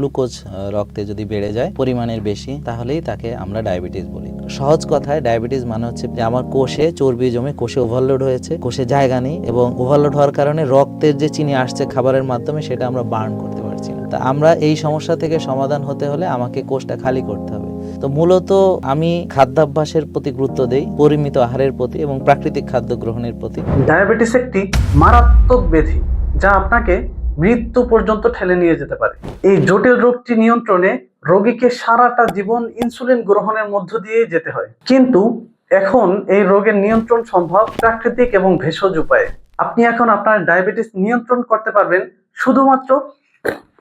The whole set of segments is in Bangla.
গ্লুকোজ রক্তে যদি বেড়ে যায় পরিমাণের বেশি, তাহলেই তাকে আমরা ডায়াবেটিস বলি। সহজ কথায় ডায়াবেটিস মানে হচ্ছে যে আমার কোষে চর্বি জমে কোষে ওভারলোড হয়েছে, কোষে জায়গা নেই, এবং ওভারলোড হওয়ার কারণে রক্তের যে চিনি আসছে খাবারের মাধ্যমে সেটা আমরা বার্ন করতে পারছি না। তা আমরা এই সমস্যা থেকে সমাধান হতে হলে আমাকে কোষটা খালি করতে হবে। তো মূলত আমি খাদ্যাভ্যাসের প্রতি গুরুত্ব দেই, পরিমিত আহারের প্রতি এবং প্রাকৃতিক খাদ্য গ্রহণের প্রতি। ডায়াবেটিস একটি মারাত্মক ব্যাধি যা আপনাকে মৃত্যু পর্যন্ত ঠেলে নিয়ে যেতে পারে। এই জটিল রোগটি নিয়ন্ত্রণে রোগীকে সারাটা জীবন ইনসুলিন গ্রহণের মধ্য দিয়ে যেতে হয়। কিন্তু এখন এই রোগের নিয়ন্ত্রণ সম্ভব প্রাকৃতিক এবং ভেষজ উপায়ে। আপনি এখন আপনার ডায়াবেটিস নিয়ন্ত্রণ করতে পারবেন শুধুমাত্র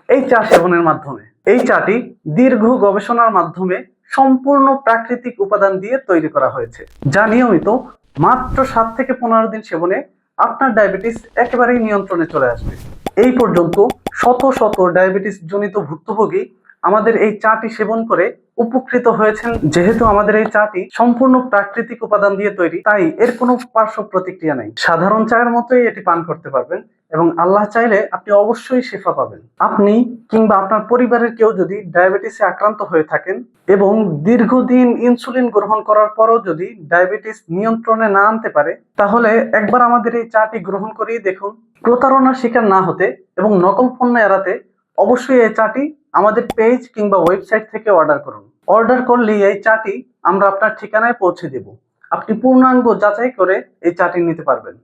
এই চা সেবনের মাধ্যমে। এই চাটি দীর্ঘ গবেষণার মাধ্যমে সম্পূর্ণ প্রাকৃতিক উপাদান দিয়ে তৈরি করা হয়েছে, যা নিয়মিত মাত্র 7 থেকে 15 দিন সেবনে আপনার ডায়াবেটিস একেবারেই নিয়ন্ত্রণে চলে আসবে। এই পর্যন্ত শত শত ডায়াবেটিস জনিত ভুক্তভোগী আমাদের এই চাটি সেবন করে উপকৃত হয়েছেন। যেহেতু আমাদের এই চাটি সম্পূর্ণ প্রাকৃতিক উপাদান দিয়ে তৈরি, তাই এর কোনো পার্শ্ব প্রতিক্রিয়া নেই। সাধারণ চায়ের মতোই এটি পান করতে পারবেন এবং আল্লাহ চাইলে আপনি অবশ্যই শিফা পাবেন। আপনি কিংবা আপনার পরিবারের কেউ যদি ডায়াবেটিসে আক্রান্ত হয়ে থাকেন এবং দীর্ঘদিন ইনসুলিন গ্রহণ করার পরও যদি ডায়াবেটিস নিয়ন্ত্রণে না আনতে পারে, তাহলে একবার আমাদের এই চাটি গ্রহণ করিয়ে দেখুন। প্রতারণার শিকার না হতে এবং নকল পণ্য এড়াতে অবশ্যই এই চাটি আমাদের পেজ কিংবা ওয়েবসাইট থেকে অর্ডার করুন। অর্ডার করলেই এই চাটি আমরা আপনার ঠিকানায় পৌঁছে দেব। আপনি পূর্ণাঙ্গ যাচাই করে এই চাটি নিতে পারবেন।